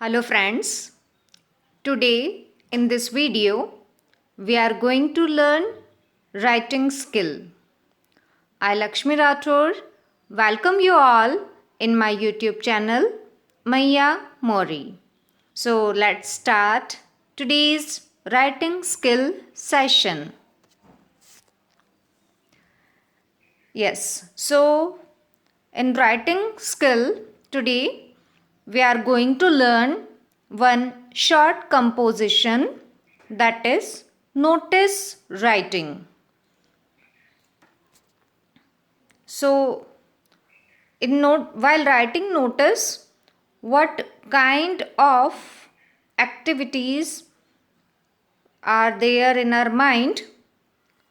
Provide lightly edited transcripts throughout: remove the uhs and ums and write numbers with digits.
Hello friends, today in this video we are going to learn writing skill. I Lakshmi Rathore welcome you all in my YouTube channel Maya Mori. So let's start today's writing skill session. Yes, so in writing skill today we are going to learn one short composition, that is notice writing. So while writing notice, what kind of activities are there in our mind,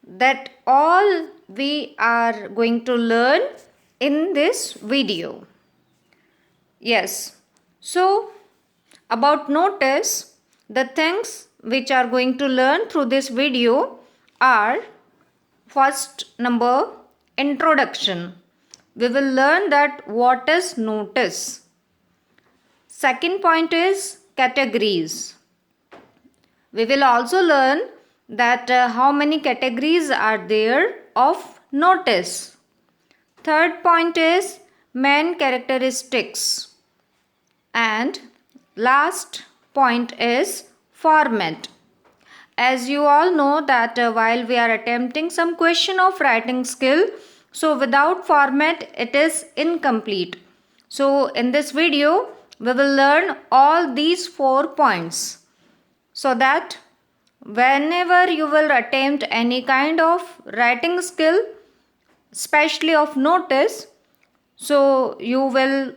that all we are going to learn in this video. Yes, so about notice, the things which are going to learn through this video are: first number, introduction. We will learn that what is notice. Second point is categories. We will also learn that how many categories are there of notice. Third point is main characteristics. And last point is format. As you all know that while we are attempting some question of writing skill, so without format it is incomplete. So in this video we will learn all these 4 points, so that whenever you will attempt any kind of writing skill, especially of notice, so you will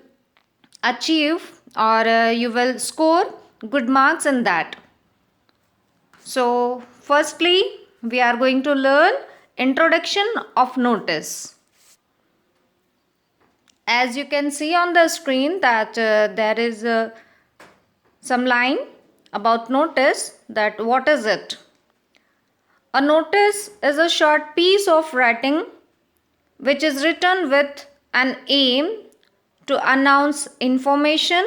achieve or you will score good marks in that. So firstly we are going to learn introduction of notice. As you can see on the screen that there is some line about notice, that what is it? A notice is a short piece of writing which is written with an aim to announce information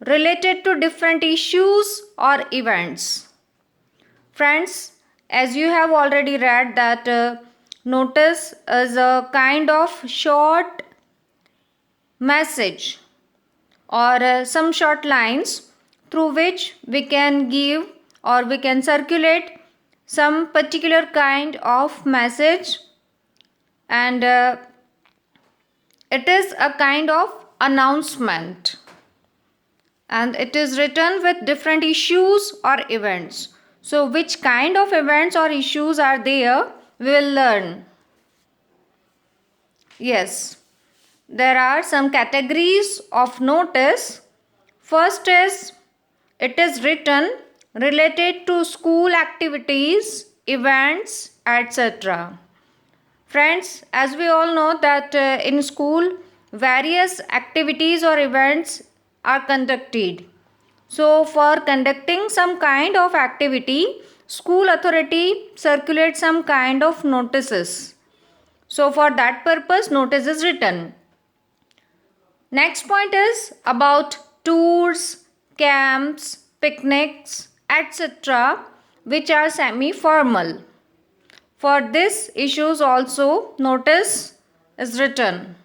related to different issues or events. Friends, as you have already read that notice is a kind of short message or some short lines through which we can give or we can circulate some particular kind of message, and it is a kind of announcement, and it is written with different issues or events. So which kind of events or issues are there, we will learn. Yes, there are some categories of notice. First is, it is written related to school activities, events, etc. Friends, as we all know that in school various activities or events are conducted. So for conducting some kind of activity, school authority circulates some kind of notices. So for that purpose notice is written. Next point is about tours, camps, picnics, etc., which are semi-formal. For this issues also notice is written.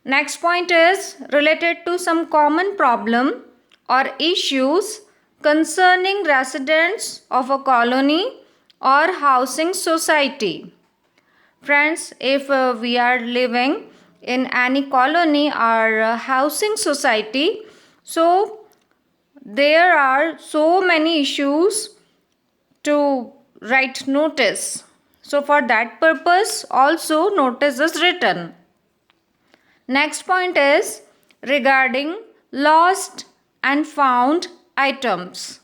Next point is related to some common problem or issues concerning residents of a colony or housing society. Friends, if we are living in any colony or housing society, so there are so many issues to write notice. So for that purpose also notice is written. Next point is regarding lost and found items.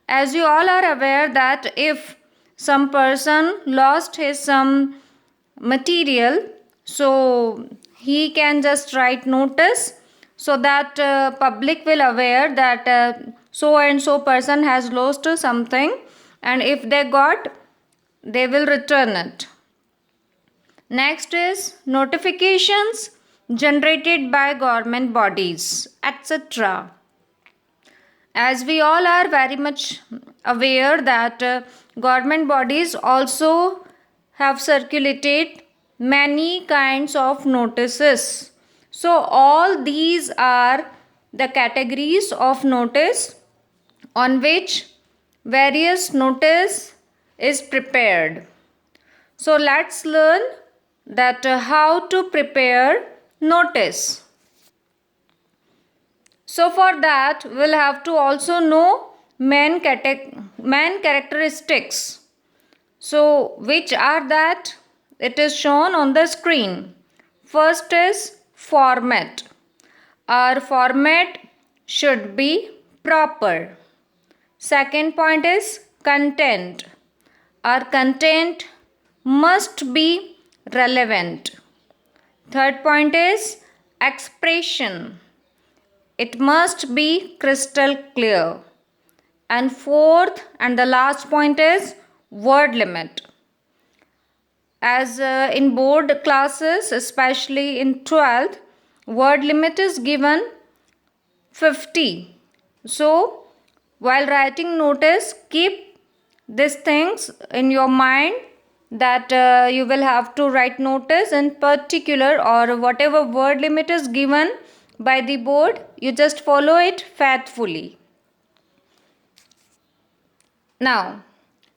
As you all are aware that if some person lost his some material, so he can just write notice, so that public will aware that so and so person has lost something, and if they got, they will return it. Next is notifications generated by government bodies, etc. as we all are very much aware that government bodies also have circulated many kinds of notices. So all these are the categories of notice on which various notice is prepared. So let's learn that how to prepare notice. So for that we'll have to also know main characteristics. So which are that? It is shown on the screen. First is format. Our format should be proper. Second point is content. Our content must be relevant. Third point is expression. It must be crystal clear. And fourth and the last point is word limit. As in board classes, especially in 12th, word limit is given 50. So while writing notice, keep these things in your mind that you will have to write notice in particular, or whatever word limit is given by the board, you just follow it faithfully. Now,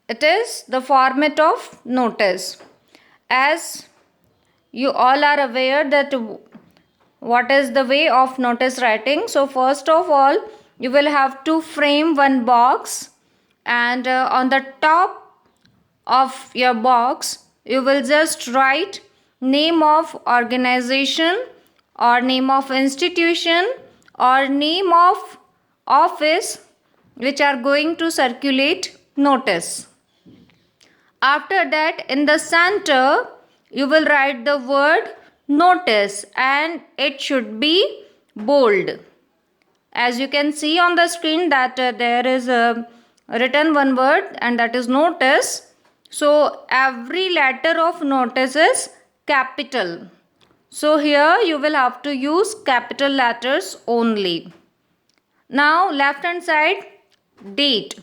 it is the format of notice. As you all are aware that what is the way of notice writing. So first of all, you will have to frame one box, and on the top of your box you will just write name of organization or name of institution or name of office which are going to circulate notice. After that, in the center you will write the word notice, and it should be bold. As you can see on the screen that there is written one word, and that is notice. So every letter of notice is capital. So here you will have to use capital letters only. Now left hand side, date.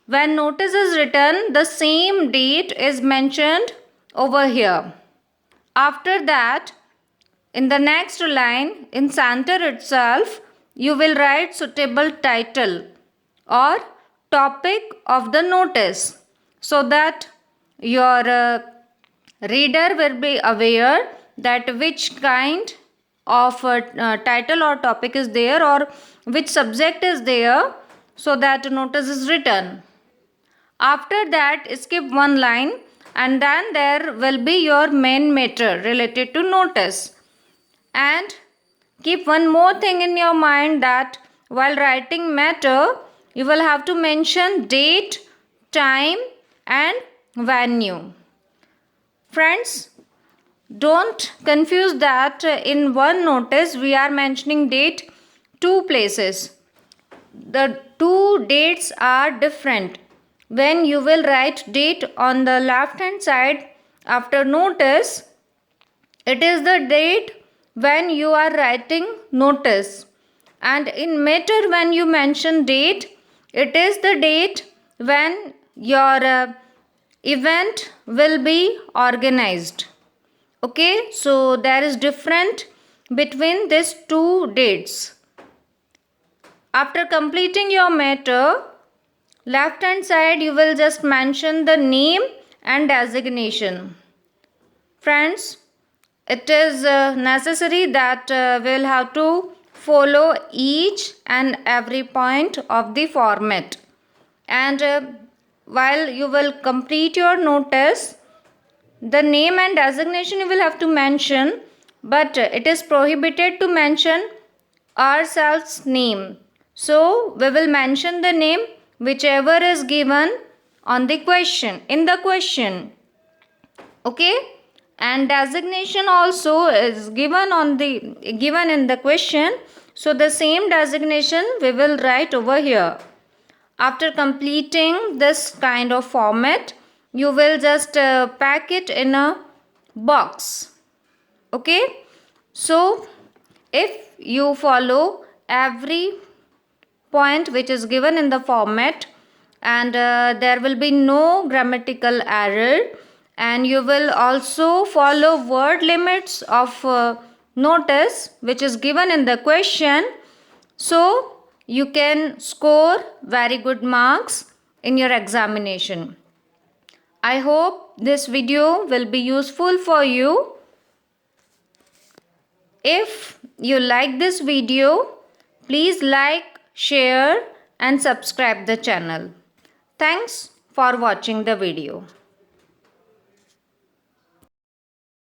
When notice is written, the same date is mentioned over here. After that, in the next line, in center itself, you will write suitable title or topic of the notice, so that your reader will be aware that which kind of title or topic is there, or which subject is there, so that notice is written. After that, skip one line, and then there will be your main matter related to notice. And keep one more thing in your mind, that while writing matter, you will have to mention date, time and venue. Friends, don't confuse that in one notice we are mentioning date two places. The two dates are different. When you will write date on the left hand side after notice, it is the date when you are writing notice, and in matter when you mention date, it is the date when your event will be organized. Okay, so there is difference between these two dates. After completing your matter, left hand side you will just mention the name and designation. Friends, it is necessary that we'll have to follow each and every point of the format. And while you will complete your notice, the name and designation you will have to mention, but it is prohibited to mention ourselves name. So we will mention the name whichever is given on the question, in the question. Okay, and designation also is given in the question, so the same designation we will write over here. After completing this kind of format, you will just pack it in a box. Okay, so if you follow every point which is given in the format, and there will be no grammatical error, and you will also follow word limits of notice which is given in the question, so you can score very good marks in your examination. I hope this video will be useful for you. If you like this video, please like, share and subscribe the channel. Thanks for watching the video.